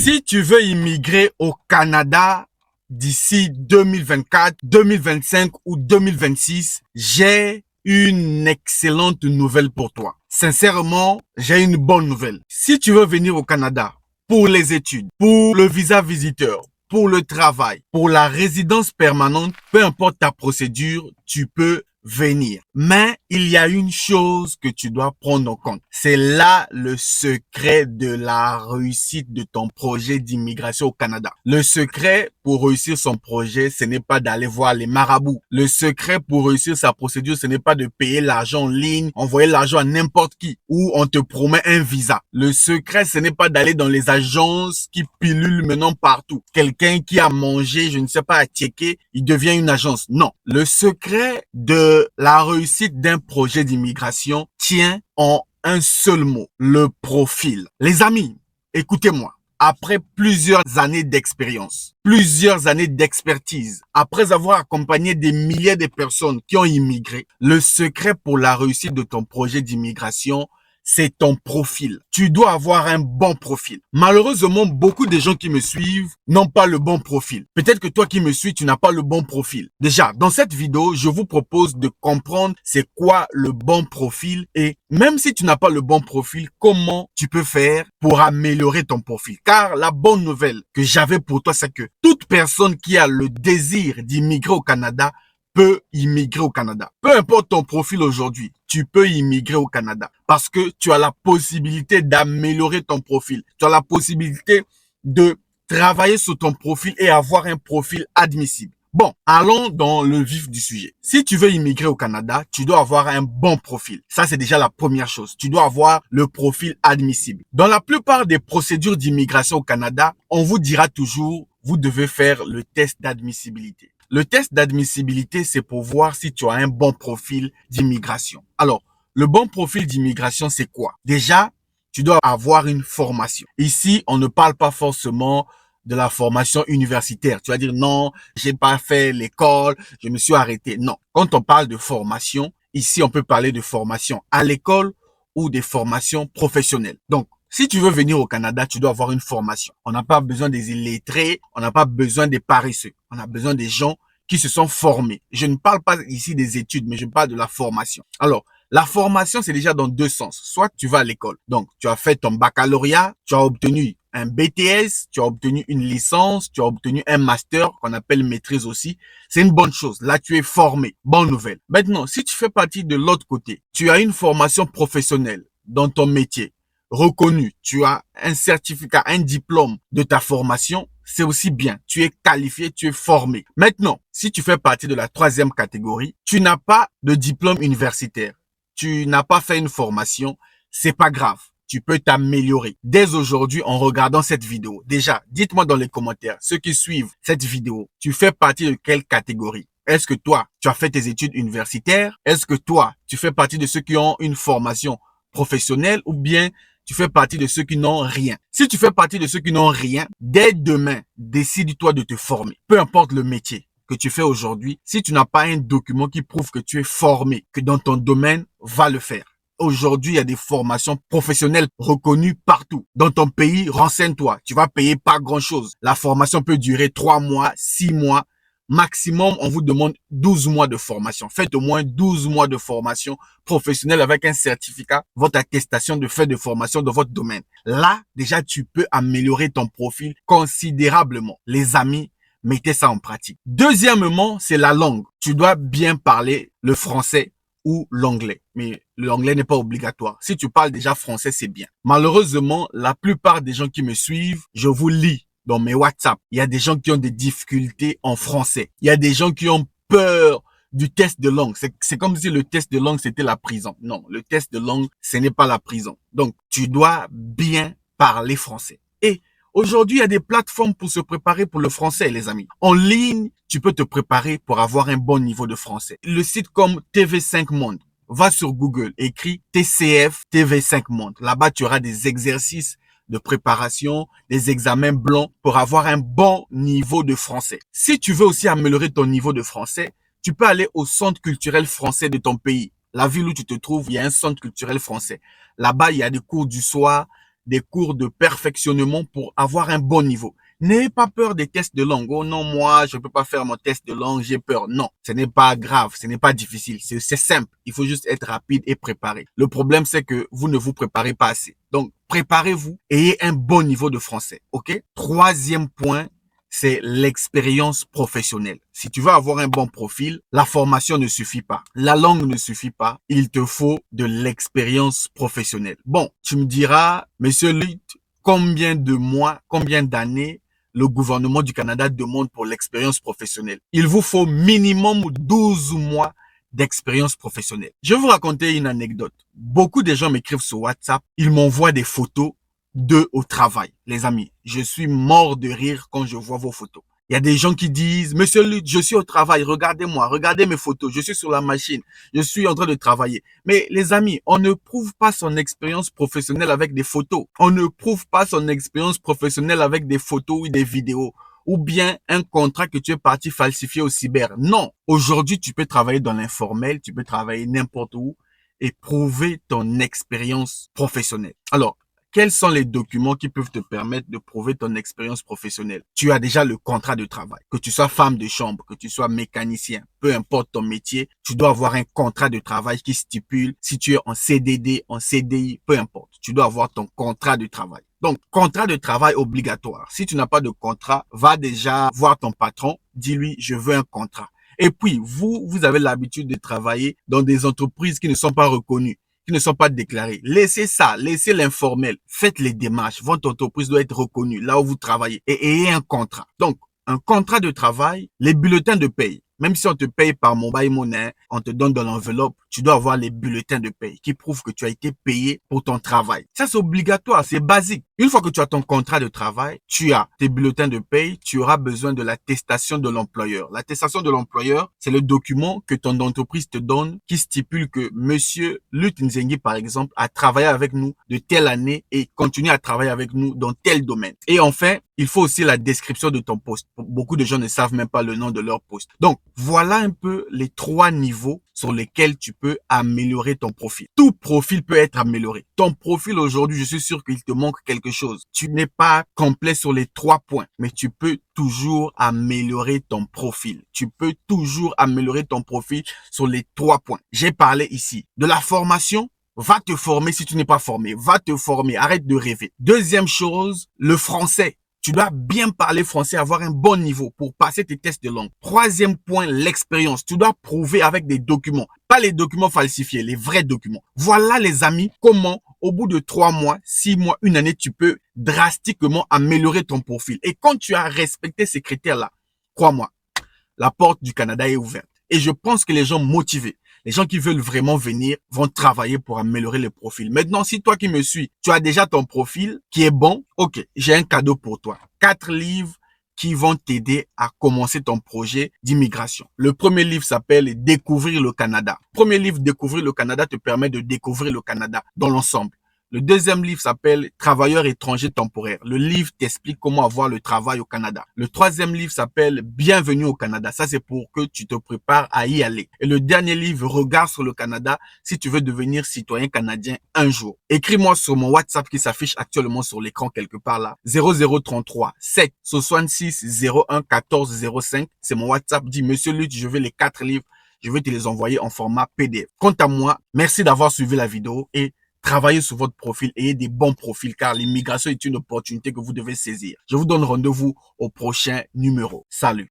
Si tu veux immigrer au Canada d'ici 2024, 2025 ou 2026, j'ai une excellente nouvelle pour toi. Sincèrement, j'ai une bonne nouvelle. Si tu veux venir au Canada pour les études, pour le visa visiteur, pour le travail, pour la résidence permanente, peu importe ta procédure, tu peux venir. Mais il y a une chose que tu dois prendre en compte. C'est là le secret de la réussite de ton projet d'immigration au Canada. Le secret pour réussir son projet, ce n'est pas d'aller voir les marabouts. Le secret pour réussir sa procédure, ce n'est pas de payer l'argent en ligne, envoyer l'argent à n'importe qui, ou on te promet un visa. Le secret, ce n'est pas d'aller dans les agences qui pilulent maintenant partout. Quelqu'un qui a mangé, je ne sais pas, à checker, il devient une agence. Non. Le secret de la réussite d'un projet d'immigration tient en un seul mot, le profil. Les amis, écoutez-moi. Après plusieurs années d'expérience, plusieurs années d'expertise, après avoir accompagné des milliers de personnes qui ont immigré, le secret pour la réussite de ton projet d'immigration, c'est ton profil. Tu dois avoir un bon profil. Malheureusement, beaucoup de gens qui me suivent n'ont pas le bon profil. Peut-être que toi qui me suis, tu n'as pas le bon profil. Déjà, dans cette vidéo, je vous propose de comprendre c'est quoi le bon profil et même si tu n'as pas le bon profil, comment tu peux faire pour améliorer ton profil. Car la bonne nouvelle que j'avais pour toi, c'est que toute personne qui a le désir d'immigrer au Canada peut immigrer au Canada. Peu importe ton profil aujourd'hui, tu peux immigrer au Canada parce que tu as la possibilité d'améliorer ton profil. Tu as la possibilité de travailler sur ton profil et avoir un profil admissible. Bon, allons dans le vif du sujet. Si tu veux immigrer au Canada, tu dois avoir un bon profil. Ça, c'est déjà la première chose. Tu dois avoir le profil admissible. Dans la plupart des procédures d'immigration au Canada, on vous dira toujours, vous devez faire le test d'admissibilité. Le test d'admissibilité, c'est pour voir si tu as un bon profil d'immigration. Alors, le bon profil d'immigration, c'est quoi? Déjà, tu dois avoir une formation. Ici, on ne parle pas forcément de la formation universitaire. Tu vas dire non, j'ai pas fait l'école, je me suis arrêté. Non. Quand on parle de formation, ici, on peut parler de formation à l'école ou des formations professionnelles. Donc, si tu veux venir au Canada, tu dois avoir une formation. On n'a pas besoin des illettrés, on n'a pas besoin des paresseux. On a besoin des gens qui se sont formés. Je ne parle pas ici des études, mais je parle de la formation. Alors, la formation, c'est déjà dans deux sens. Soit tu vas à l'école. Donc, tu as fait ton baccalauréat, tu as obtenu un BTS, tu as obtenu une licence, tu as obtenu un master qu'on appelle maîtrise aussi. C'est une bonne chose. Là, tu es formé. Bonne nouvelle. Maintenant, si tu fais partie de l'autre côté, tu as une formation professionnelle dans ton métier reconnu, tu as un certificat, un diplôme de ta formation, c'est aussi bien. Tu es qualifié, tu es formé. Maintenant, si tu fais partie de la troisième catégorie, tu n'as pas de diplôme universitaire, tu n'as pas fait une formation, c'est pas grave. Tu peux t'améliorer dès aujourd'hui en regardant cette vidéo. Déjà, dites-moi dans les commentaires, ceux qui suivent cette vidéo, tu fais partie de quelle catégorie? Est-ce que toi, tu as fait tes études universitaires? Est-ce que toi, tu fais partie de ceux qui ont une formation professionnelle ou bien tu fais partie de ceux qui n'ont rien? Si tu fais partie de ceux qui n'ont rien, dès demain, décide-toi de te former. Peu importe le métier que tu fais aujourd'hui, si tu n'as pas un document qui prouve que tu es formé, que dans ton domaine, va le faire. Aujourd'hui, il y a des formations professionnelles reconnues partout. Dans ton pays, renseigne-toi. Tu vas payer pas grand-chose. La formation peut durer 3 mois, 6 mois. Maximum, on vous demande 12 mois de formation. Faites au moins 12 mois de formation professionnelle avec un certificat, votre attestation de fait de formation dans votre domaine. Là, déjà, tu peux améliorer ton profil considérablement. Les amis, mettez ça en pratique. Deuxièmement, c'est la langue. Tu dois bien parler le français ou l'anglais. Mais l'anglais n'est pas obligatoire. Si tu parles déjà français, c'est bien. Malheureusement, la plupart des gens qui me suivent, je vous lis dans mes WhatsApp. Il y a des gens qui ont des difficultés en français. Il y a des gens qui ont peur du test de langue. C'est comme si le test de langue, c'était la prison. Non, le test de langue, ce n'est pas la prison. Donc, tu dois bien parler français. Et aujourd'hui, il y a des plateformes pour se préparer pour le français, les amis. En ligne, tu peux te préparer pour avoir un bon niveau de français. Le site comme TV5 Monde, va sur Google, écris TCF TV5 Monde. Là-bas, tu auras des exercices de préparation, des examens blancs pour avoir un bon niveau de français. Si tu veux aussi améliorer ton niveau de français, tu peux aller au centre culturel français de ton pays. La ville où tu te trouves, il y a un centre culturel français. Là-bas, il y a des cours du soir, des cours de perfectionnement pour avoir un bon niveau. N'ayez pas peur des tests de langue. Oh non, moi, je ne peux pas faire mon test de langue, j'ai peur. Non, ce n'est pas grave, ce n'est pas difficile. C'est simple. Il faut juste être rapide et préparé. Le problème, c'est que vous ne vous préparez pas assez. Donc, préparez-vous, ayez un bon niveau de français. OK? Troisième point, c'est l'expérience professionnelle. Si tu veux avoir un bon profil, la formation ne suffit pas. La langue ne suffit pas. Il te faut de l'expérience professionnelle. Bon, tu me diras, monsieur Luc, combien de mois, combien d'années le gouvernement du Canada demande pour l'expérience professionnelle? Il vous faut minimum 12 mois d'expérience professionnelle. Je vais vous raconter une anecdote. Beaucoup de gens m'écrivent sur WhatsApp, ils m'envoient des photos d'eux au travail. Les amis, je suis mort de rire quand je vois vos photos. Il y a des gens qui disent, monsieur Luc, je suis au travail, regardez-moi, regardez mes photos, je suis sur la machine, je suis en train de travailler. Mais les amis, on ne prouve pas son expérience professionnelle avec des photos. On ne prouve pas son expérience professionnelle avec des photos ou des vidéos ou bien un contrat que tu es parti falsifier au cyber. Non. Aujourd'hui, tu peux travailler dans l'informel, tu peux travailler n'importe où et prouver ton expérience professionnelle. Alors, quels sont les documents qui peuvent te permettre de prouver ton expérience professionnelle? Tu as déjà le contrat de travail. Que tu sois femme de chambre, que tu sois mécanicien, peu importe ton métier, tu dois avoir un contrat de travail qui stipule si tu es en CDD, en CDI, peu importe. Tu dois avoir ton contrat de travail. Donc, contrat de travail obligatoire. Si tu n'as pas de contrat, va déjà voir ton patron, dis-lui, je veux un contrat. Et puis, vous avez l'habitude de travailler dans des entreprises qui ne sont pas reconnues, qui ne sont pas déclarés. Laissez ça, laissez l'informel. Faites les démarches. Votre entreprise doit être reconnue là où vous travaillez et ayez un contrat. Donc, un contrat de travail, les bulletins de paye. Même si on te paye par mobile money, on te donne dans l'enveloppe, tu dois avoir les bulletins de paye qui prouvent que tu as été payé pour ton travail. Ça, c'est obligatoire, c'est basique. Une fois que tu as ton contrat de travail, tu as tes bulletins de paye, tu auras besoin de l'attestation de l'employeur. L'attestation de l'employeur, c'est le document que ton entreprise te donne qui stipule que monsieur Luc Nzengi, par exemple, a travaillé avec nous de telle année et continue à travailler avec nous dans tel domaine. Et enfin, il faut aussi la description de ton poste. Beaucoup de gens ne savent même pas le nom de leur poste. Donc, voilà un peu les 3 niveaux sur lesquels tu peux améliorer ton profil. Tout profil peut être amélioré. Ton profil aujourd'hui, je suis sûr qu'il te manque quelque chose. Tu n'es pas complet sur les 3 points, mais tu peux toujours améliorer ton profil. Tu peux toujours améliorer ton profil sur les 3 points. J'ai parlé ici de la formation. Va te former si tu n'es pas formé. Va te former. Arrête de rêver. Deuxième chose, le français. Tu dois bien parler français, avoir un bon niveau pour passer tes tests de langue. Troisième point, l'expérience. Tu dois prouver avec des documents. Pas les documents falsifiés, les vrais documents. Voilà les amis, comment au bout de 3 mois, 6 mois, une année, tu peux drastiquement améliorer ton profil. Et quand tu as respecté ces critères-là, crois-moi, la porte du Canada est ouverte. Et je pense que les gens motivés, les gens qui veulent vraiment venir vont travailler pour améliorer le profil. Maintenant, si toi qui me suis, tu as déjà ton profil qui est bon, ok, j'ai un cadeau pour toi. 4 livres qui vont t'aider à commencer ton projet d'immigration. Le premier livre s'appelle Découvrir le Canada. Le premier livre, Découvrir le Canada, te permet de découvrir le Canada dans l'ensemble. Le deuxième livre s'appelle Travailleurs étrangers temporaires. Le livre t'explique comment avoir le travail au Canada. Le troisième livre s'appelle Bienvenue au Canada. Ça, c'est pour que tu te prépares à y aller. Et le dernier livre, Regard sur le Canada, si tu veux devenir citoyen canadien un jour. Écris-moi sur mon WhatsApp qui s'affiche actuellement sur l'écran quelque part là. 0033 7 66 01 14 05. C'est mon WhatsApp. Dis, Monsieur Luc, je veux les 4 livres. Je vais te les envoyer en format PDF. Quant à moi, merci d'avoir suivi la vidéo et travaillez sur votre profil, ayez des bons profils car l'immigration est une opportunité que vous devez saisir. Je vous donne rendez-vous au prochain numéro. Salut!